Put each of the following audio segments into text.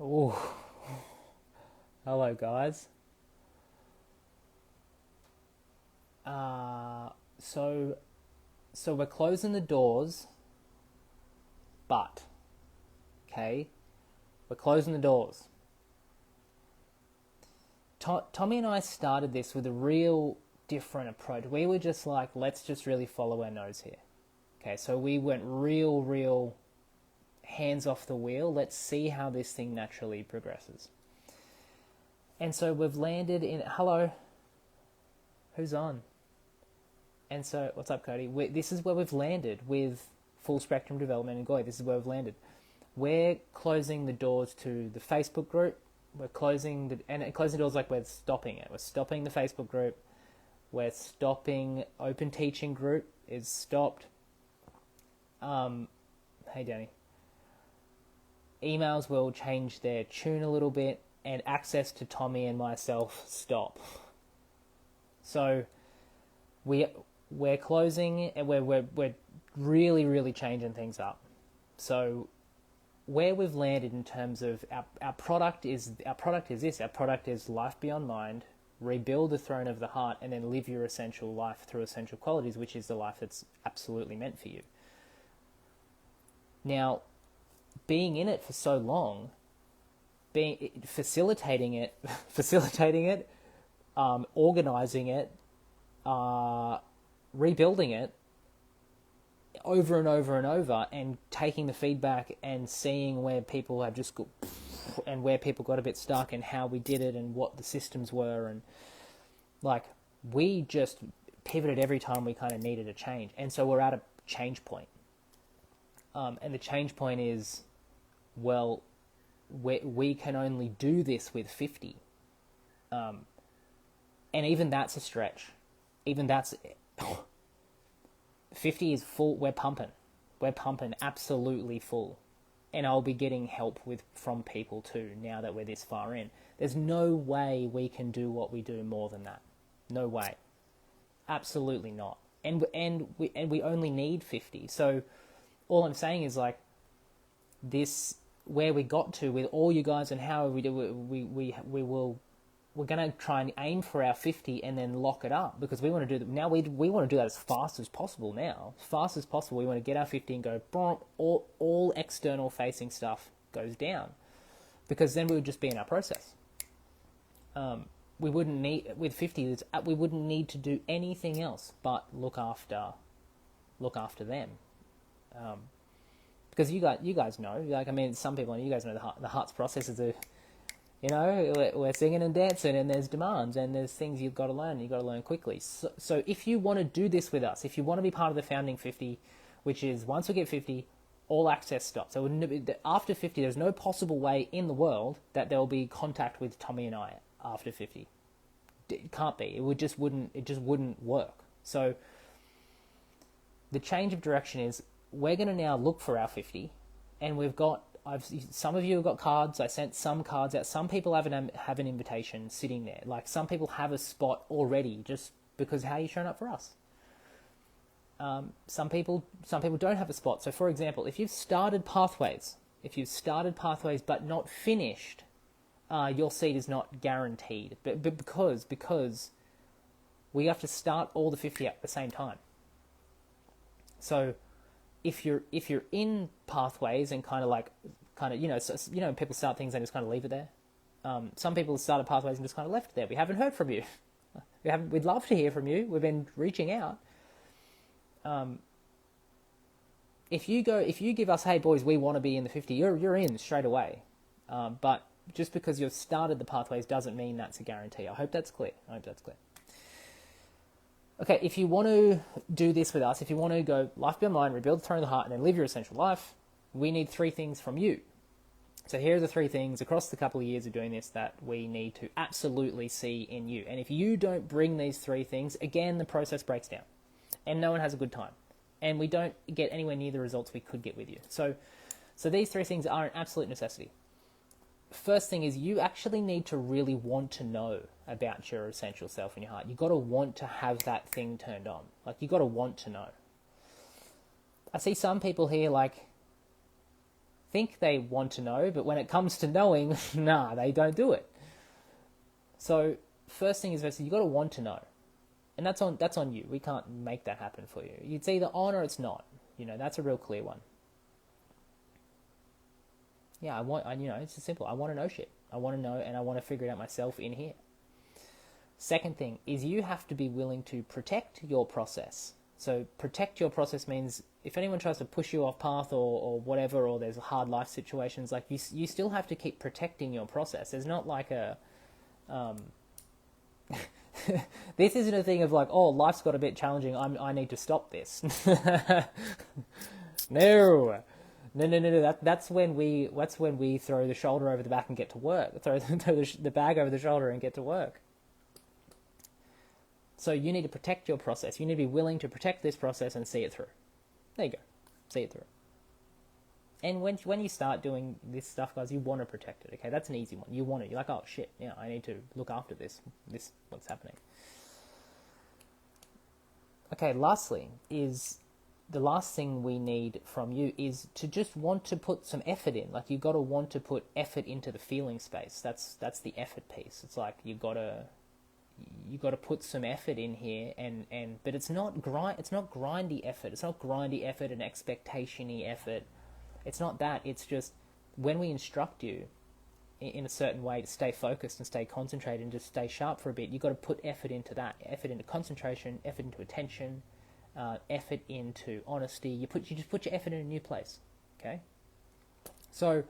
Oh, hello guys. Uh, so so we're closing the doors, but okay, we're closing the doors. Tommy and I started this with a real different approach. We were just like, let's just really follow our nose here. Okay, so we went real hands off the wheel. Let's see how this thing naturally progresses. And so we've landed in. Hello, who's on? And so, what's up, Cody? This is where we've landed with full spectrum development and Goy. This is where we've landed. We're closing the doors to the Facebook group. We're closing doors like we're stopping it. We're stopping the Facebook group. We're stopping Open Teaching group is stopped. Hey, Danny. Emails will change their tune a little bit, and access to Tommy and myself stop. So we're closing and we're really changing things up. So where we've landed in terms of our product is this. Our product is life beyond mind, rebuild the throne of the heart, and then live your essential life through essential qualities, which is the life that's absolutely meant for you. Now, being in it for so long, facilitating it, organizing it, rebuilding it over and over, and taking the feedback and seeing where people have just got, and where people got a bit stuck, and how we did it, and what the systems were, and like we just pivoted every time we kind of needed a change, and so we're at a change point. And the change point is, well, we can only do this with 50, and even that's a stretch. Even that's 50 is full. We're pumping absolutely full, and I'll be getting help from people too now that we're this far in. There's no way we can do what we do more than that. No way, absolutely not. And we only need 50. So all I'm saying is, like, this, where we got to with all you guys and how we do it, we're going to try and aim for our 50 and then lock it up, because we want to do that now. We want to do that as fast as possible now. As fast as possible, we want to get our 50 and go, boom, all external facing stuff goes down, because then we would just be in our process. We wouldn't need, with 50, we wouldn't need to do anything else but look after them. Because you guys know, like, I mean, some people, you guys know the heart's processes are, we're singing and dancing, and there's demands, and there's things you've got to learn. You've got to learn quickly. So if you want to do this with us, if you want to be part of the Founding 50, which is once we get 50, all access stops. So after 50, there's no possible way in the world that there will be contact with Tommy and I after 50. It can't be. It just wouldn't work. So the change of direction is, we're going to now look for our 50, and some of you have got cards. I sent some cards out. Some people have an invitation sitting there. Like, some people have a spot already, just because how you showing up for us. Some people don't have a spot. So, for example, if you've started pathways but not finished, your seat is not guaranteed. But because we have to start all the 50 at the same time. So if you're in pathways and people start things and just kind of leave it there. Some people started pathways and just kind of left it there. We haven't heard from you. We'd love to hear from you. We've been reaching out. If you give us, hey boys, we want to be in the 50, you're in straight away. But just because you've started the pathways doesn't mean that's a guarantee. I hope that's clear. Okay, if you want to do this with us, if you want to go life beyond mind, rebuild the throne of the heart, and then live your essential life, we need 3 things from you. So here are the 3 things across the couple of years of doing this that we need to absolutely see in you. And if you don't bring these 3 things, again, the process breaks down, and no one has a good time, and we don't get anywhere near the results we could get with you. So these 3 things are an absolute necessity. First thing is, you actually need to really want to know about your essential self in your heart. You've got to want to have that thing turned on. Like, you've got to want to know. I see some people here, like, think they want to know, but when it comes to knowing, nah, they don't do it. So first thing is, you got to want to know, and that's on you. We can't make that happen for you. It's either on or it's not. That's a real clear one. Yeah, it's just simple. I want to know shit. I want to know, and I want to figure it out myself in here. Second thing is, you have to be willing to protect your process. So protect your process means if anyone tries to push you off path or whatever, or there's hard life situations, like you still have to keep protecting your process. There's not like a this isn't a thing of like, oh, life's got a bit challenging, I need to stop this. No. That's when we throw the shoulder over the back and get to work. Throw the bag over the shoulder and get to work. So you need to protect your process. You need to be willing to protect this process and see it through. There you go. See it through. And when you start doing this stuff, guys, you want to protect it, okay? That's an easy one. You want it. You're like, oh, shit, yeah, I need to look after this, what's happening. Okay, lastly, is the last thing we need from you is to just want to put some effort in. Like, you got to want to put effort into the feeling space. That's the effort piece. It's like you got to put some effort in here, but it's not grindy effort. It's not grindy effort and expectation-y effort. It's not that. It's just when we instruct you in a certain way to stay focused and stay concentrated and just stay sharp for a bit, you've got to put effort into that. Effort into concentration, effort into attention, effort into honesty. You just put your effort in a new place, okay? So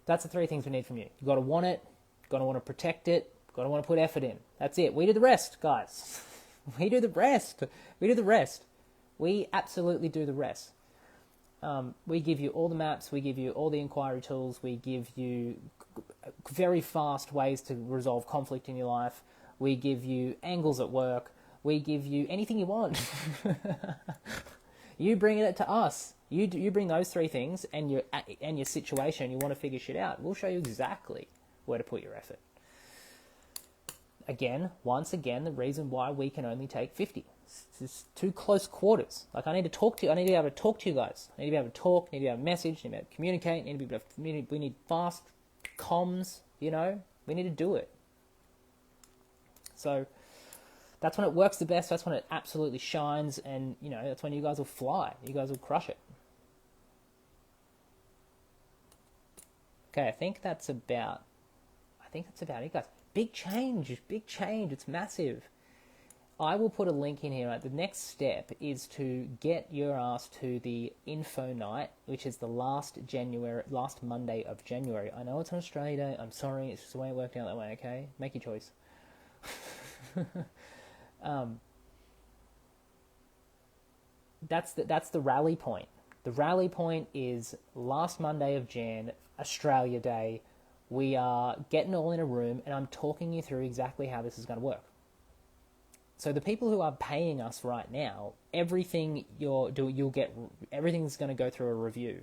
that's the three things we need from you. You've got to want it, you've got to want to protect it, you've got to want to put effort in. That's it. We do the rest, guys. We do the rest. We do the rest. We absolutely do the rest. We give you all the maps, we give you all the inquiry tools, we give you very fast ways to resolve conflict in your life, we give you angles at work, we give you anything you want. You bring it to us. You bring those three things and your situation, you want to figure shit out. We'll show you exactly where to put your effort. Once again, the reason why we can only take 50. It's too close quarters. Like, I need to talk to you. I need to be able to talk to you guys. I need to be able to talk. I need to be able to message. I need to be able to communicate. We need fast comms, We need to do it. So that's when it works the best. That's when it absolutely shines. And, that's when you guys will fly. You guys will crush it. Okay, I think that's about it, guys. Big change. It's massive. I will put a link in here. Right? The next step is to get your ass to the info night, which is the last Monday of January. I know it's on Australia Day. I'm sorry. It's just the way it worked out that way, okay? Make your choice. That's the rally point. The rally point is last Monday of Jan, Australia Day. We are getting all in a room, and I'm talking you through exactly how this is going to work. So the people who are paying us right now, everything everything's going to go through a review.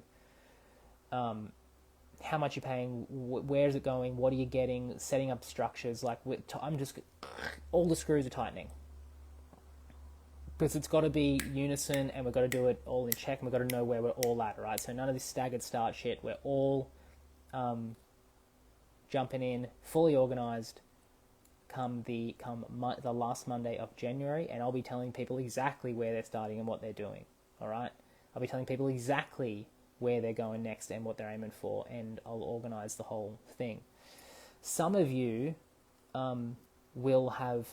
How much you're paying, where is it going, what are you getting, setting up structures. Like, all the screws are tightening. Because it's got to be unison, and we've got to do it all in check, and we've got to know where we're all at, right? So none of this staggered start shit. We're all jumping in, fully organised, come the last Monday of January, and I'll be telling people exactly where they're starting and what they're doing, all right? I'll be telling people exactly where they're going next and what they're aiming for, and I'll organise the whole thing. Some of you will have...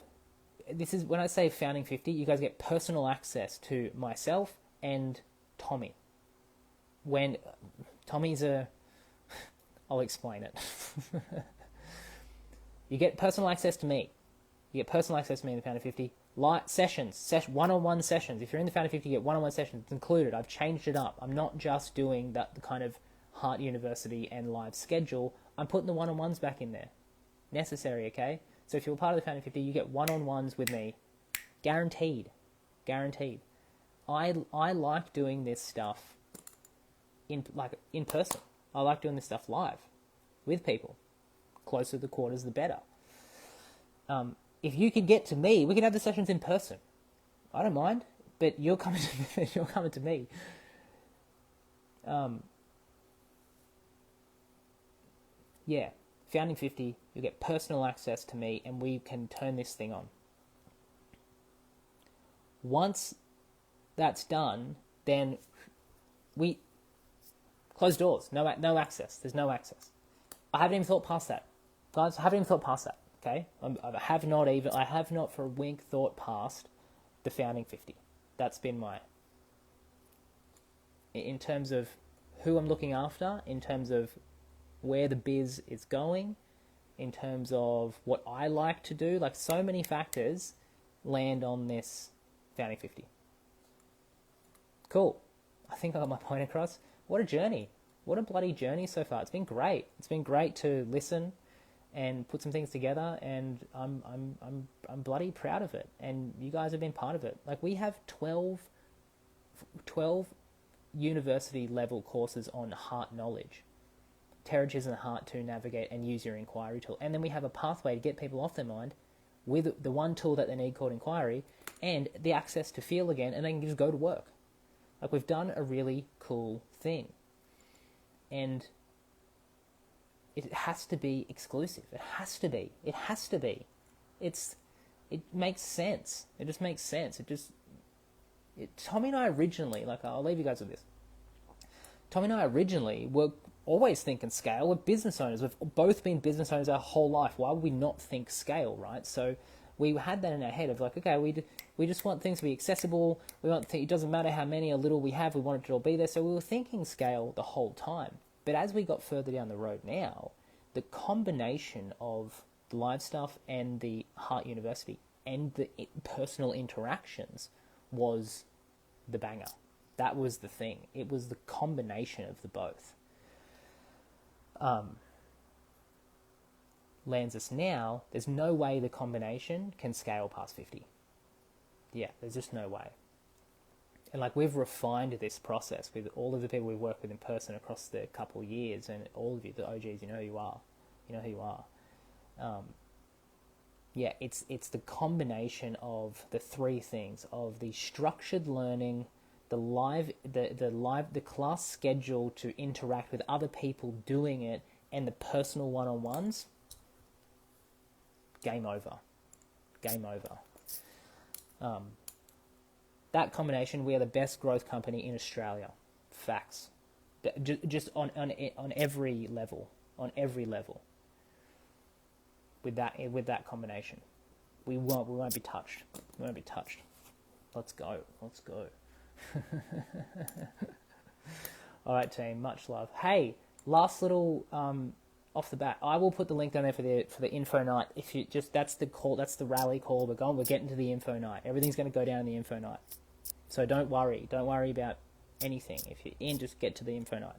This is when I say Founding50, you guys get personal access to myself and Tommy. When Tommy's I'll explain it. You get personal access to me. You get personal access to me in the Founding50. One-on-one sessions. If you're in the Founding50, you get one-on-one sessions. It's included. I've changed it up. I'm not just doing the kind of Heart University and live schedule. I'm putting the one-on-ones back in there. Necessary, okay? So if you're part of the Founding50, you get one-on-ones with me. Guaranteed. Guaranteed. I like doing this stuff in person. I like doing this stuff live with people. Closer to the quarters, the better. If you could get to me, we can have the sessions in person. I don't mind, but you're coming to me. yeah, Founding 50, you'll get personal access to me and we can turn this thing on. Once that's done, then we close doors. No access. There's no access. I haven't even thought past that, guys. I haven't even thought past that. Okay, I have not for a wink thought past the Founding 50. That's been in terms of who I'm looking after, in terms of where the biz is going, in terms of what I like to do. Like, so many factors land on this Founding 50. Cool. I think I got my point across. What a journey. What a bloody journey so far. It's been great. It's been great to listen and put some things together, and I'm bloody proud of it. And you guys have been part of it. Like, we have 12 university level courses on heart knowledge. Territories in the heart to navigate and use your inquiry tool. And then we have a pathway to get people off their mind with the one tool that they need called inquiry, and the access to feel again, and they can just go to work. Like, we've done a really cool thing. And it has to be exclusive. It has to be. It makes sense. It just makes sense. Tommy and I originally, like, I'll leave you guys with this. Tommy and I originally were always thinking scale. We're business owners. We've both been business owners our whole life. Why would we not think scale, right? So we had that in our head of like, okay, we just want things to be accessible. It doesn't matter how many or little we have. We want it to all be there. So we were thinking scale the whole time. But as we got further down the road now, the combination of the live stuff and the Heart University and the personal interactions was the banger. That was the thing. It was the combination of the both. Lands us now, there's no way the combination can scale past 50. Yeah, there's just no way. And like, we've refined this process with all of the people we work with in person across the couple of years, and all of you, the OGs, you know who you are. You know who you are. Yeah, it's the combination of the three things of the structured learning, the class schedule to interact with other people doing it, and the personal one-on-ones. Game over. That combination, we are the best growth company in Australia. Facts. Just on every level. On every level. With that combination, we won't be touched. We won't be touched. Let's go. All right, team. Much love. Hey, last little off the bat, I will put the link down there for the info night. If you that's the rally call. We're getting to the info night. Everything's going to go down in the info night. So don't worry about anything. If you're in, just get to the info night.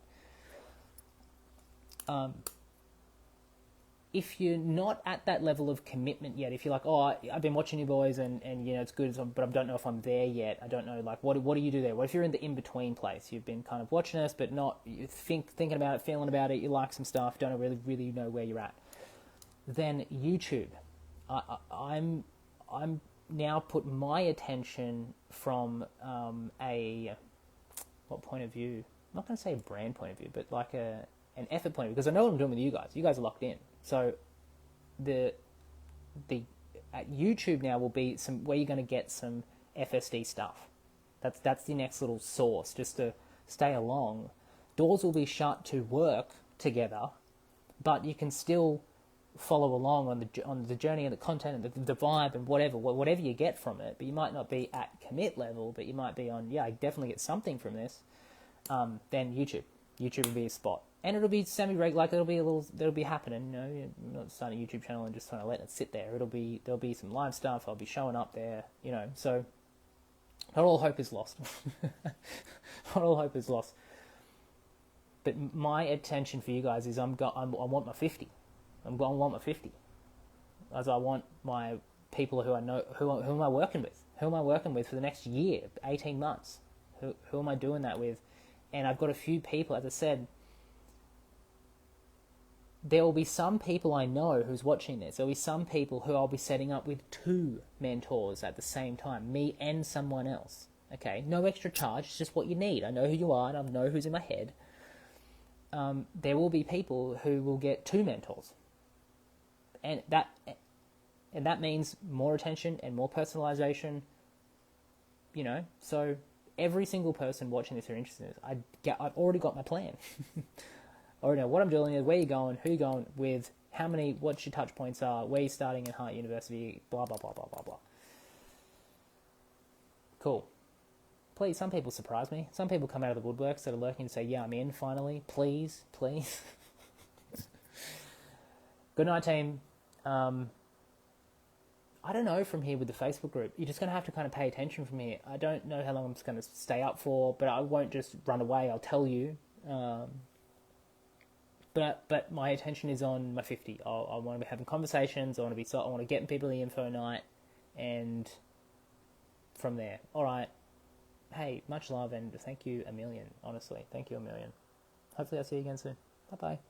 If you're not at that level of commitment yet, if you're like, oh, I've been watching you boys and you know, it's good, but I don't know if I'm there yet. I don't know, like, what do you do there? What if you're in the in-between place? You've been kind of watching us, but not thinking about it, feeling about it, you like some stuff, don't really know where you're at. Then YouTube. I'm now put my attention from what point of view? I'm not going to say a brand point of view, but like an effort point of view, because I know what I'm doing with you guys. You guys are locked in. So the at YouTube now will be where you're going to get some FSD stuff. That's the next little source, just to stay along. Doors will be shut to work together, but you can still follow along on the journey and the content and the vibe and whatever you get from it. But you might not be at commit level, but you might be on, I definitely get something from this. Then YouTube will be a spot. And it'll be semi-regular, like it'll be happening, you know. You're not starting a YouTube channel and just trying to let it sit there. There'll be some live stuff. I'll be showing up there, you know. So not all hope is lost. Not all hope is lost. But my attention for you guys is I want my 50. I want my 50. As I want my people who I know, who am I working with? Who am I working with for the next year, 18 months? Who am I doing that with? And I've got a few people, as I said. There will be some people I know who's watching this. There will be some people who I'll be setting up with 2 mentors at the same time, me and someone else. Okay, no extra charge, it's just what you need. I know who you are and I know who's in my head. there will be people who will get 2 mentors, and that means more attention and more personalization. So every single person watching this who are interested in this, I've already got my plan. I already know what I'm doing, where you're going, who you're going with, how many, what your touch points are, where you're starting in Hart University, blah, blah, blah, blah, blah, blah. Cool. Please, some people surprise me. Some people come out of the woodworks that are lurking and say, yeah, I'm in finally. Please, please. Good night, team. I don't know from here with the Facebook group. You're just going to have to kind of pay attention from here. I don't know how long I'm just going to stay up for, but I won't just run away. I'll tell you. But my attention is on my 50. I want to be having conversations. I want to get people the info night, and from there. All right. Hey, much love and thank you a million. Honestly, thank you a million. Hopefully I'll see you again soon. Bye bye.